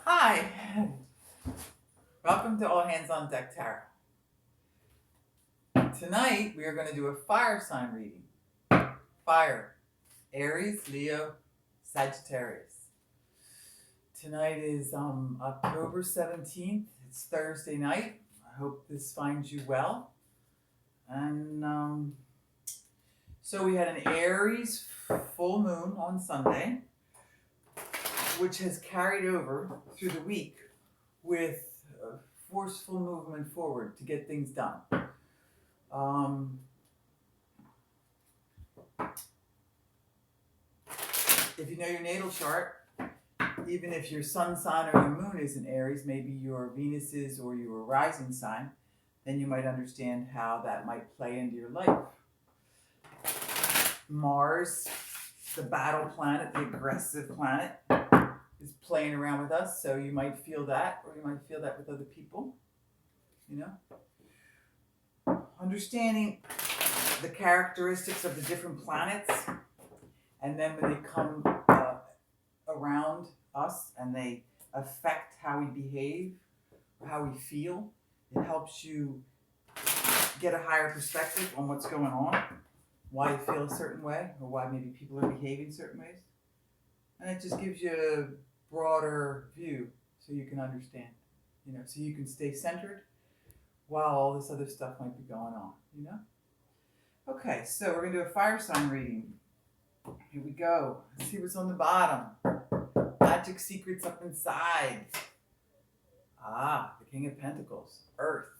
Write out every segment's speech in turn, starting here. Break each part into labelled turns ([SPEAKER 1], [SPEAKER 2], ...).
[SPEAKER 1] Hi, welcome to All Hands on Deck Tarot. Tonight we are going to do a fire sign reading. Fire, Aries, Leo, Sagittarius. Tonight is October 17th. It's Thursday night. I hope this finds you well. And so we had an Aries full moon on Sunday, which has carried over through the week with forceful movement forward to get things done. If you know your natal chart, even if your sun sign or your moon is in Aries, maybe your Venus is or your rising sign, then you might understand how that might play into your life. Mars, the battle planet, the aggressive planet, is playing around with us, so you might feel that, or you might feel that with other people, you know? Understanding the characteristics of the different planets, and then when they come around us and they affect how we behave, how we feel, it helps you get a higher perspective on what's going on, why you feel a certain way, or why maybe people are behaving certain ways. And it just gives you a broader view so you can understand, so you can stay centered while all this other stuff might be going on, Okay, so we're going to do a fire sign reading. Here we go. Let's see what's on the bottom. Magic secrets up inside. The King of Pentacles. Earth.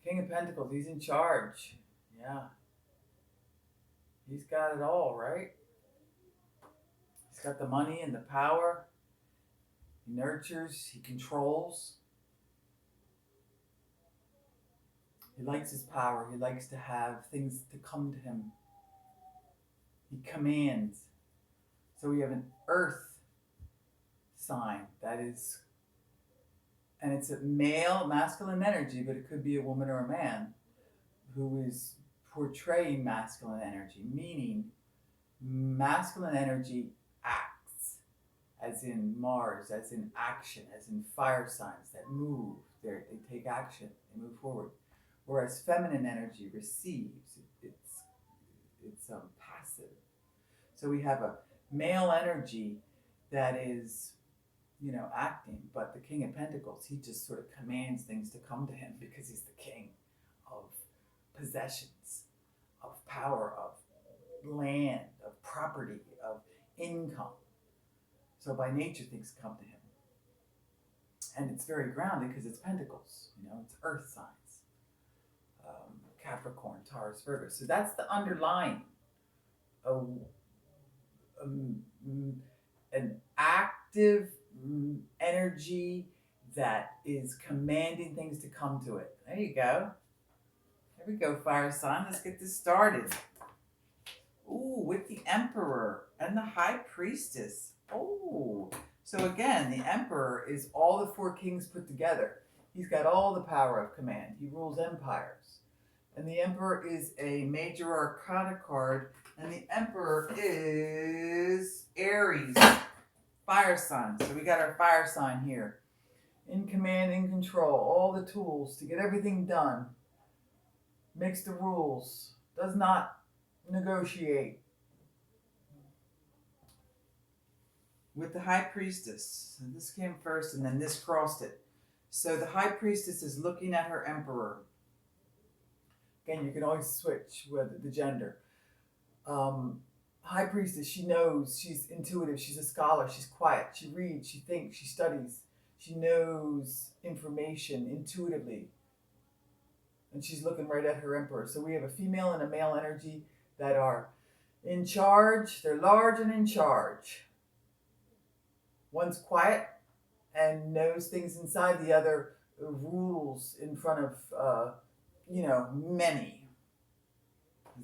[SPEAKER 1] King of Pentacles, he's in charge. Yeah. He's got it all, right? He's got the money and the power. He nurtures. He controls. He likes his power. He likes to have things to come to him. He commands. So we have an earth sign that is, and it's a male, masculine energy, but it could be a woman or a man who is portraying masculine energy, meaning masculine energy acts, as in Mars, as in action, as in fire signs that move. They take action, they move forward. Whereas feminine energy receives, it's passive. So we have a male energy that is, acting, but the King of Pentacles, he just sort of commands things to come to him because he's the king of possessions, of power, of land, of property, of income. So by nature, things come to him. And it's very grounded because it's Pentacles, it's earth signs. Capricorn, Taurus, Virgo. So that's the underlying, an active energy that is commanding things to come to it. There you go. There we go, fire sign. Let's get this started. Ooh, with the Emperor and the High Priestess. Oh, so again, the Emperor is all the four kings put together. He's got all the power of command. He rules empires. And the Emperor is a major arcana card. And the Emperor is Aries, fire sign. So we got our fire sign here. In command, in control, all the tools to get everything done. Makes the rules. Does not negotiate. With the High Priestess. So this came first and then this crossed it. So the High Priestess is looking at her Emperor. Again, you can always switch with the gender. High Priestess, she knows, she's intuitive, she's a scholar, she's quiet, she reads, she thinks, she studies, she knows information intuitively. And she's looking right at her Emperor. So we have a female and a male energy that are in charge, they're large and in charge. One's quiet and knows things inside, the other rules in front of, many.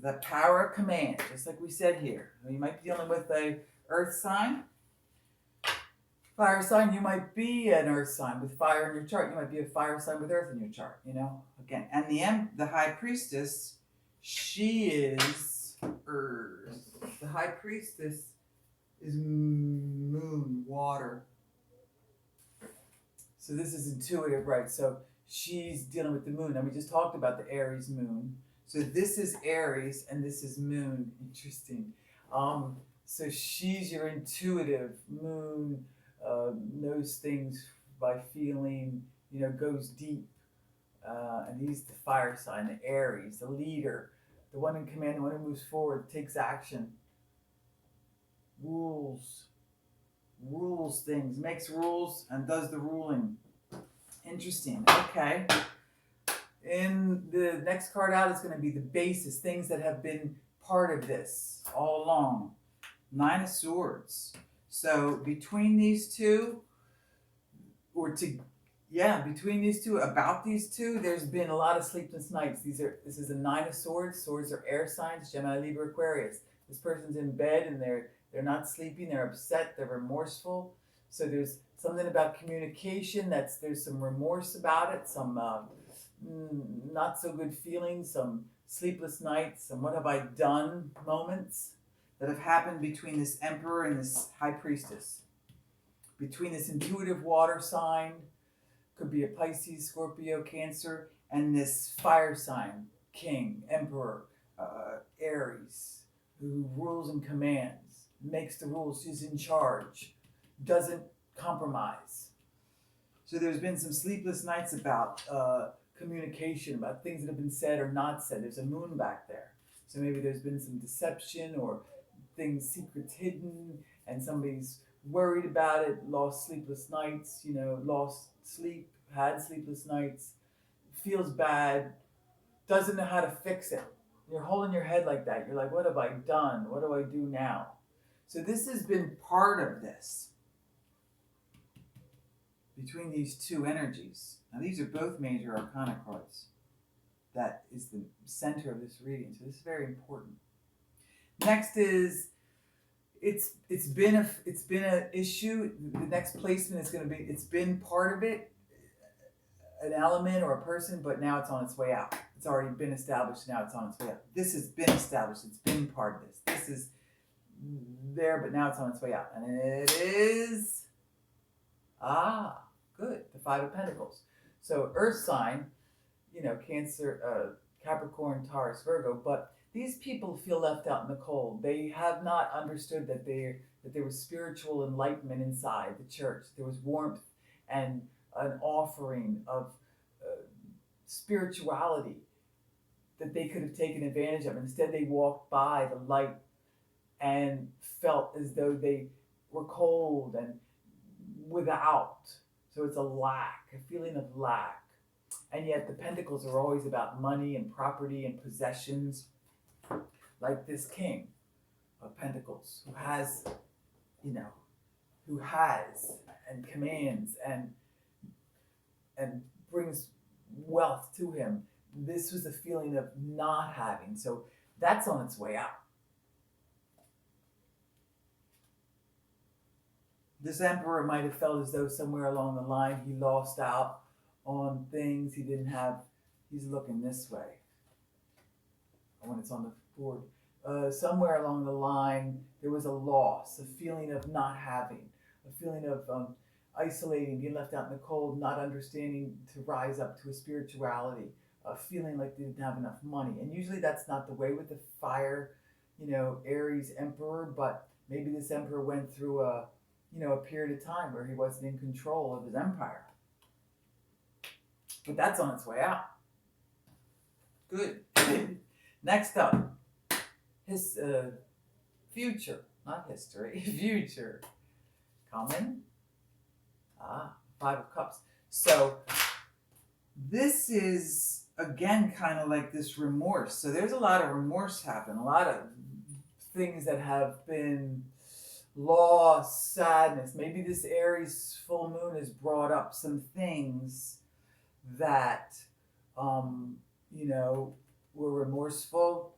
[SPEAKER 1] The power of command, just like we said here. You might be dealing with a earth sign. Fire sign, you might be an earth sign with fire in your chart. You might be a fire sign with earth in your chart, Again, and the High Priestess, she is earth. The High Priestess is moon, water. So this is intuitive, right? So she's dealing with the moon. Now we just talked about the Aries moon. So this is Aries and this is moon. Interesting. So she's your intuitive moon, knows things by feeling, goes deep. And he's the fire sign, the Aries, the leader, the one in command, the one who moves forward, takes action, rules things, makes rules, and does the ruling. Interesting. Okay. In the next card out is going to be the basis, things that have been part of this all along. 9 of Swords. So between these two, between these two, about these two, there's been a lot of sleepless nights. This is a 9 of Swords. Swords are air signs, Gemini, Libra, Aquarius. This person's in bed and they're not sleeping, they're upset, they're remorseful. So there's something about communication there's some remorse about it, some not so good feelings, some sleepless nights, some what have I done moments that have happened between this Emperor and this High Priestess. Between this intuitive water sign, could be a Pisces, Scorpio, Cancer, and this fire sign, King, Emperor, Aries, who rules and commands, makes the rules, she's in charge, doesn't compromise. So there's been some sleepless nights about communication, about things that have been said or not said. There's a moon back there. So maybe there's been some deception or things, secrets hidden, and somebody's worried about it, lost sleepless nights, lost sleep, had sleepless nights, feels bad, doesn't know how to fix it. You're holding your head like that. You're like, what have I done? What do I do now? So this has been part of this between these two energies. Now these are both major arcana cards. That is the center of this reading. So this is very important. Next is it's been an issue. The next placement is going to be, it's been part of it, an element or a person, but now it's on its way out. It's already been established. Now it's on its way out. This has been established. It's been part of this. This is there, but now it's on its way out. And it is, good, the 5 of Pentacles. So Earth sign, Cancer, Capricorn, Taurus, Virgo, but these people feel left out in the cold. They have not understood that there was spiritual enlightenment inside the church. There was warmth and an offering of spirituality that they could have taken advantage of. Instead, they walked by the light and felt as though they were cold and without. So it's a lack, a feeling of lack. And yet the Pentacles are always about money and property and possessions, like this King of Pentacles who has and commands and brings wealth to him. This was a feeling of not having. So that's on its way out. This Emperor might have felt as though somewhere along the line he lost out on things he didn't have. He's looking this way when it's on the board. Somewhere along the line there was a loss, a feeling of not having, a feeling of isolating, being left out in the cold, not understanding to rise up to a spirituality, feeling like they didn't have enough money. And usually that's not the way with the fire, Aries Emperor, but maybe this Emperor went through a period of time where he wasn't in control of his empire. But that's on its way out. Good. Next up, his future, not history, future. Coming. 5 of Cups. So this is, again, kind of like this remorse. So there's a lot of remorse happening, a lot of things that have been lost, sadness. Maybe this Aries full moon has brought up some things that, were remorseful,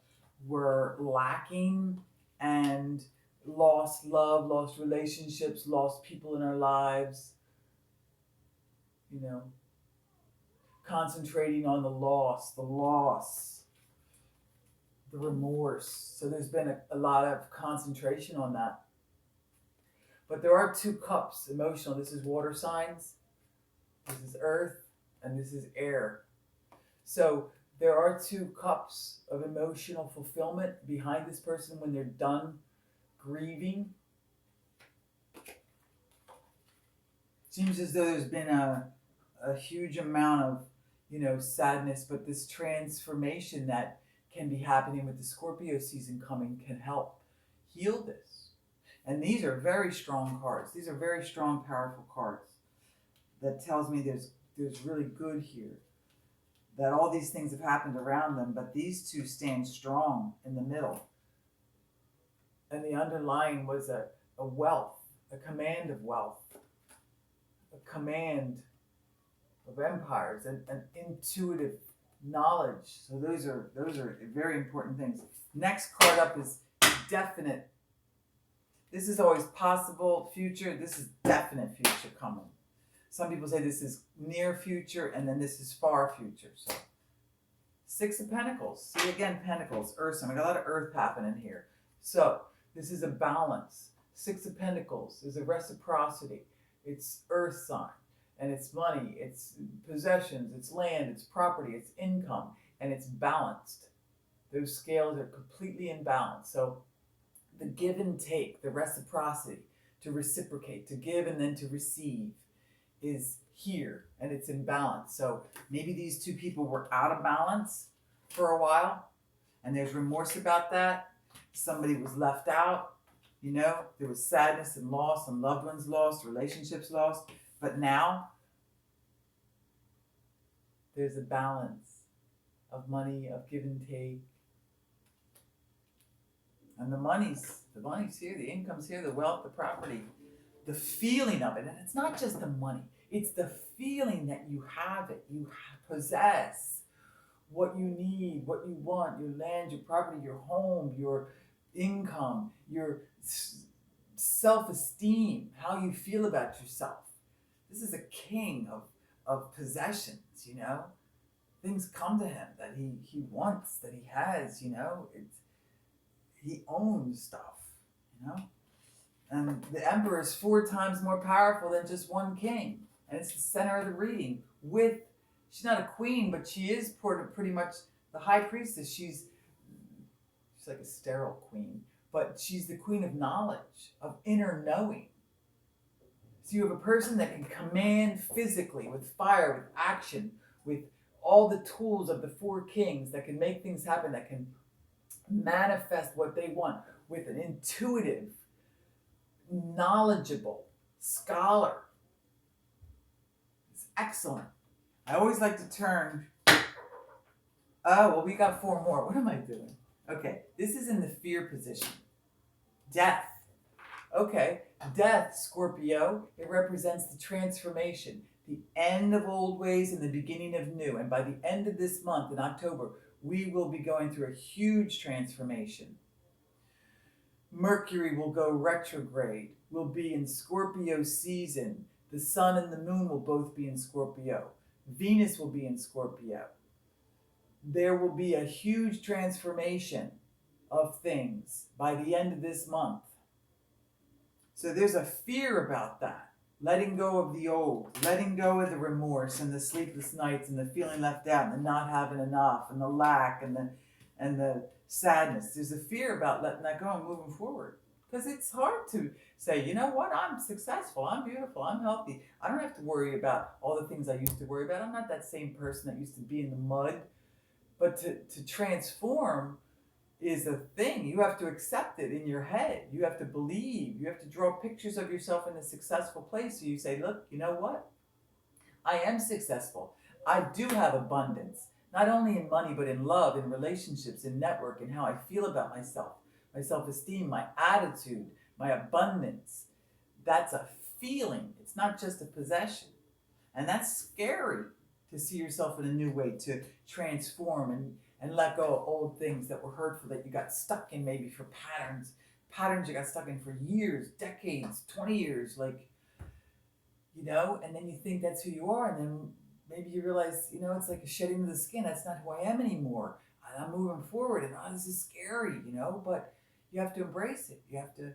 [SPEAKER 1] were lacking, and lost love, lost relationships, lost people in our lives. Concentrating on the loss, the remorse. So there's been a lot of concentration on that. But there are 2 cups, emotional. This is water signs. This is earth and this is air. So there are two cups of emotional fulfillment behind this person when they're done grieving. Seems as though there's been a huge amount of, sadness, but this transformation that can be happening with the Scorpio season coming can help heal this. And these are very strong cards. These are very strong, powerful cards. That tells me there's really good here. That all these things have happened around them, but these two stand strong in the middle. And the underlying was a wealth, a command of wealth, a command of empires, an intuitive knowledge. So those are very important things. Next card up is definite. This is always possible future. This is definite future coming. Some people say this is near future, and then this is far future. So, Six of Pentacles. See, again, Pentacles, Earth. So I got a lot of Earth happening here. So, this is a balance. Six of Pentacles is a reciprocity. It's Earth sign, and it's money, it's possessions, it's land, it's property, it's income, and it's balanced. Those scales are completely in balance. So, the give and take, the reciprocity, to reciprocate, to give and then to receive, is here, and it's in balance. So maybe these two people were out of balance for a while, and there's remorse about that. Somebody was left out, there was sadness and loss, and loved ones lost, relationships lost. But now there's a balance of money, of give and take. And the money's here, the income's here, the wealth, the property, the feeling of it. And it's not just the money, it's the feeling that you have it, you possess what you need, what you want, your land, your property, your home, your income, your self-esteem, how you feel about yourself. This is a king of possessions, Things come to him that he wants, that he has, he owns stuff, And the Emperor is 4 times more powerful than just one king. And it's the center of the reading. She's not a queen, but she is pretty much the high priestess. She's like a sterile queen, but she's the queen of knowledge, of inner knowing. So you have a person that can command physically, with fire, with action, with all the tools of the 4 kings, that can make things happen, that can manifest what they want, with an intuitive, knowledgeable scholar. It's excellent. I always like to turn. Oh, well, we got 4 more. What am I doing? Okay, this is in the fear position. Death. Okay, death, Scorpio, it represents the transformation, the end of old ways and the beginning of new. And by the end of this month, in October, we will be going through a huge transformation. Mercury will go retrograde. We'll be in Scorpio season. The sun and the moon will both be in Scorpio. Venus will be in Scorpio. There will be a huge transformation of things by the end of this month. So there's a fear about that. Letting go of the old, letting go of the remorse and the sleepless nights and the feeling left out and the not having enough and the lack and the sadness. There's a fear about letting that go and moving forward. Because it's hard to say, you know what, I'm successful, I'm beautiful, I'm healthy. I don't have to worry about all the things I used to worry about. I'm not that same person that used to be in the mud. But to transform is a thing. You have to accept it in your head. You have to believe. You have to draw pictures of yourself in a successful place. So you say, look, you know what? I am successful. I do have abundance. Not only in money, but in love, in relationships, in network, in how I feel about myself. My self-esteem, my attitude, my abundance. That's a feeling. It's not just a possession. And that's scary, to see yourself in a new way, to transform and let go of old things that were hurtful, that you got stuck in, maybe for patterns you got stuck in for years, decades, 20 years, and then you think that's who you are, and then maybe you realize, it's like a shedding of the skin. That's not who I am anymore. And I'm moving forward, and this is scary, but you have to embrace it. You have to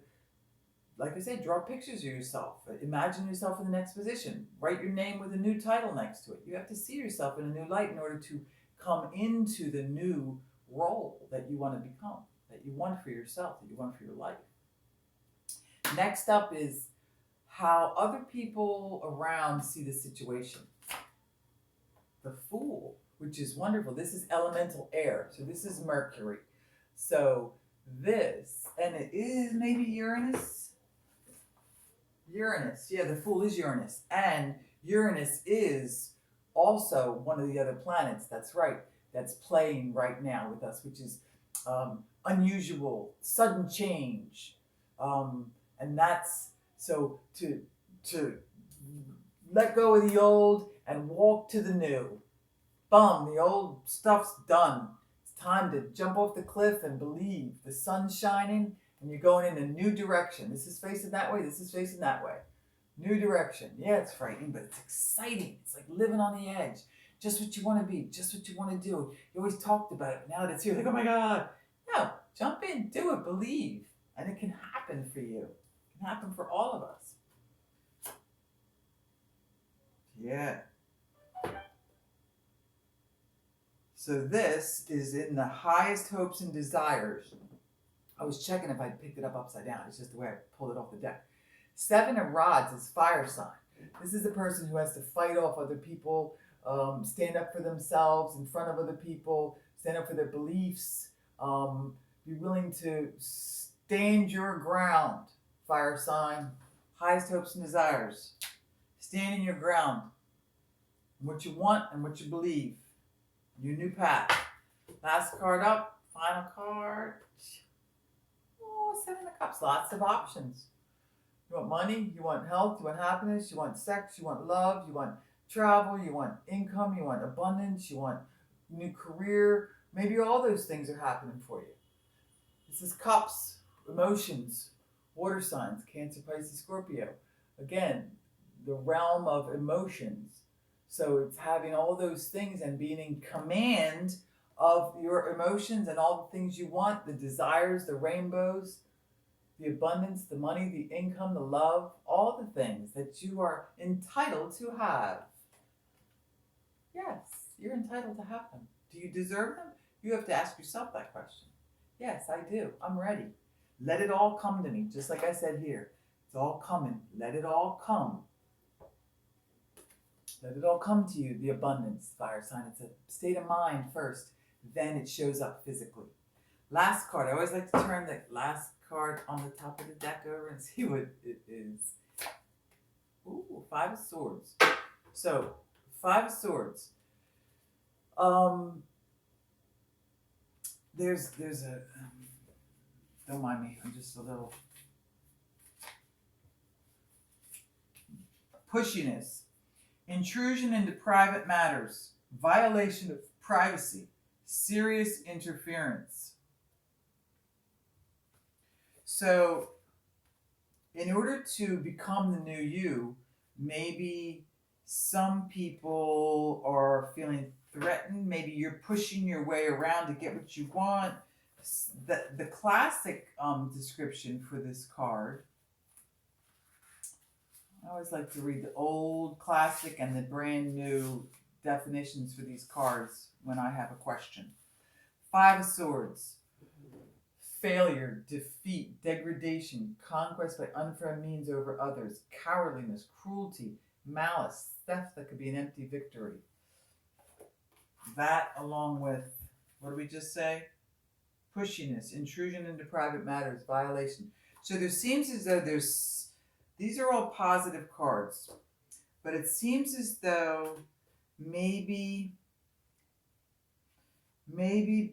[SPEAKER 1] like I said, draw pictures of yourself. Imagine yourself in the next position. Write your name with a new title next to it. You have to see yourself in a new light in order to come into the new role that you want to become, that you want for yourself, that you want for your life. Next up is how other people around see the situation. The Fool, which is wonderful. This is elemental air. So this is Mercury. So this, and it is maybe Uranus. Uranus, yeah, the Fool is Uranus. And Uranus is also one of the other planets, that's right, that's playing right now with us, which is unusual, sudden change. And that's, so to let go of the old and walk to the new. Bum, the old stuff's done. It's time to jump off the cliff and believe. The sun's shining and you're going in a new direction. This is facing that way, this is facing that way. New direction. Yeah, it's frightening, but it's exciting. It's like living on the edge. Just what you want to be, just what you want to do. You always talked about it, but now that it's here, like, oh my God. No, jump in, do it, believe. And it can happen for you. It can happen for all of us. Yeah. So this is in the highest hopes and desires. I was checking if I picked it up upside down. It's just the way I pulled it off the deck. 7 of Rods is fire sign. This is the person who has to fight off other people, stand up for themselves in front of other people, stand up for their beliefs, be willing to stand your ground. Fire sign, highest hopes and desires. Stand in your ground. What you want and what you believe. Your new path. Last card up, final card. Oh, 7 of Cups, lots of options. You want money, you want health, you want happiness, you want sex, you want love, you want travel, you want income, you want abundance, you want new career. Maybe all those things are happening for you. This is Cups, emotions, water signs, Cancer, Pisces, Scorpio. Again, the realm of emotions. So it's having all those things and being in command of your emotions and all the things you want, the desires, the rainbows, the abundance, the money, the income, the love, all the things that you are entitled to have. Yes, you're entitled to have them. Do you deserve them? You have to ask yourself that question. Yes, I do. I'm ready. Let it all come to me, just like I said here. It's all coming. Let it all come. Let it all come to you, the abundance, fire sign. It's a state of mind first, then it shows up physically. Last card. I always like to turn the last card on the top of the deck over and see what it is. Ooh, 5 of Swords. So, 5 of Swords. There's a, don't mind me, I'm just a little pushiness. Intrusion into private matters, violation of privacy, serious interference. So, in order to become the new you, maybe some people are feeling threatened. Maybe you're pushing your way around to get what you want. The classic description for this card, I always like to read the old classic and the brand new definitions for these cards when I have a question. 5 of Swords. Failure, defeat, degradation, conquest by unfair means over others, cowardliness, cruelty, malice, theft that could be an empty victory. That along with, what did we just say? Pushiness, intrusion into private matters, violation. So there seems as though these are all positive cards, but it seems as though maybe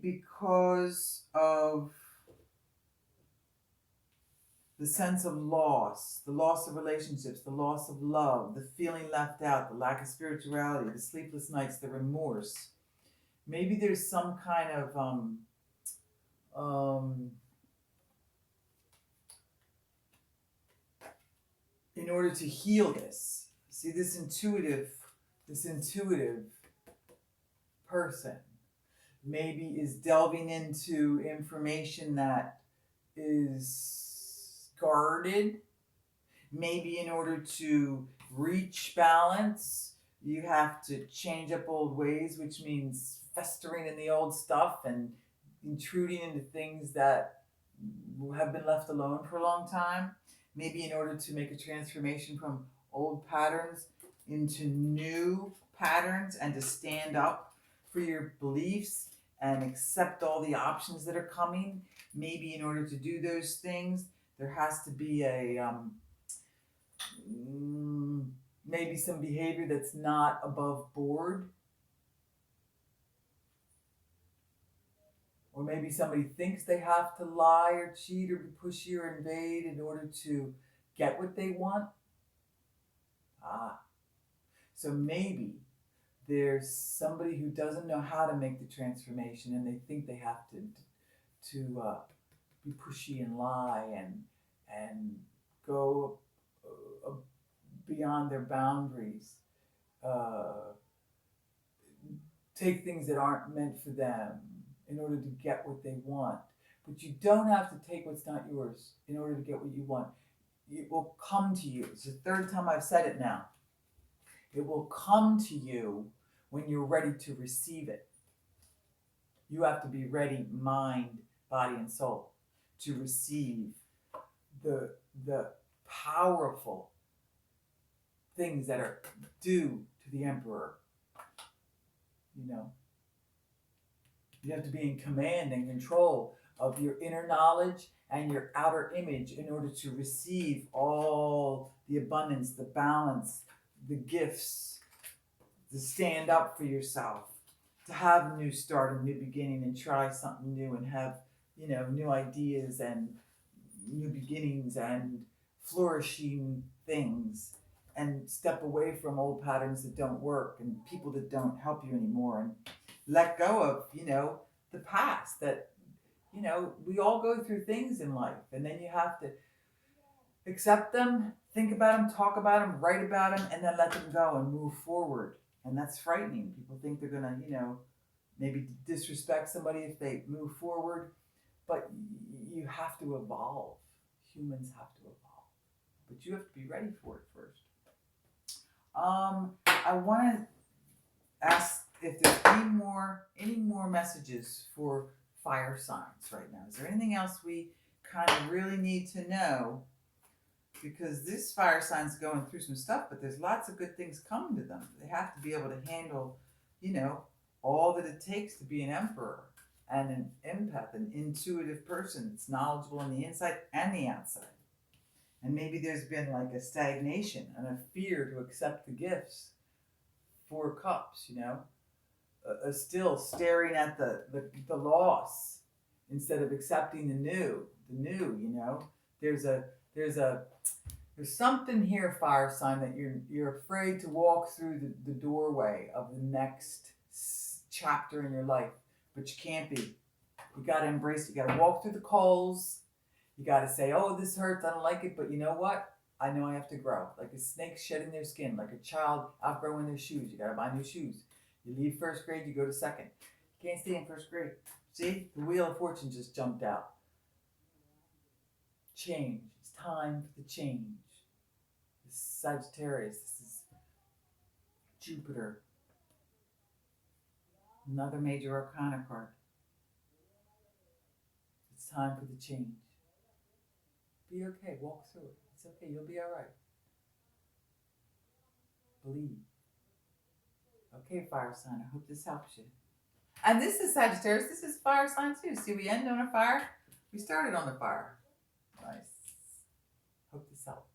[SPEAKER 1] because of the sense of loss, the loss of relationships, the loss of love, the feeling left out, the lack of spirituality, the sleepless nights, the remorse. Maybe there's some kind of in order to heal this. See, this intuitive person maybe is delving into information that is guarded, Maybe in order to reach balance, you have to change up old ways, which means festering in the old stuff and intruding into things that have been left alone for a long time. Maybe in order to make a transformation from old patterns into new patterns and to stand up for your beliefs and accept all the options that are coming. Maybe in order to do those things, there has to be maybe some behavior that's not above board. Or maybe somebody thinks they have to lie or cheat or be pushy or invade in order to get what they want. So maybe there's somebody who doesn't know how to make the transformation and they think they have to be pushy and lie and go beyond their boundaries, take things that aren't meant for them in order to get what they want. But you don't have to take what's not yours in order to get what you want. It will come to you. It's the third time I've said it now. It will come to you when you're ready to receive it. You have to be ready, mind, body, and soul, to receive the powerful things that are due to the emperor. You have to be in command and control of your inner knowledge and your outer image in order to receive all the abundance, the balance, the gifts, to stand up for yourself, to have a new start, a new beginning, and try something new and have, new ideas and new beginnings and flourishing things, and step away from old patterns that don't work and people that don't help you anymore, and let go of, the past that, we all go through things in life, and then you have to accept them, think about them, talk about them, write about them, and then let them go and move forward. And that's frightening. People think they're going to, maybe disrespect somebody if they move forward, but you have to evolve. Humans have to evolve, but you have to be ready for it first. I want to ask if there's any more messages for fire signs right now. Is there anything else we kind of really need to know? Because this fire sign's going through some stuff, but there's lots of good things coming to them. They have to be able to handle, all that it takes to be an emperor and an empath, an intuitive person that's knowledgeable on the inside and the outside. And maybe there's been like a stagnation and a fear to accept the gifts. 4 cups, still staring at the loss instead of accepting the new. There's something here, fire sign, that you're afraid to walk through the doorway of the next chapter in your life, but you can't be. You got to embrace it. You got to walk through the coals. You got to say, oh, this hurts, I don't like it, but you know what? I know I have to grow. Like a snake shedding their skin, like a child outgrowing their shoes. You got to buy new shoes. You leave first grade, you go to second. You can't stay in first grade. See, the wheel of fortune just jumped out. Change. It's time for the change. This is Sagittarius. This is Jupiter. Another major arcana card. It's time for the change. Be okay. Walk through it. It's okay. You'll be all right. Believe. Okay, fire sign. I hope this helps you. And this is Sagittarius. This is fire sign too. See, we end on a fire. We started on the fire. Nice. Hope this helps.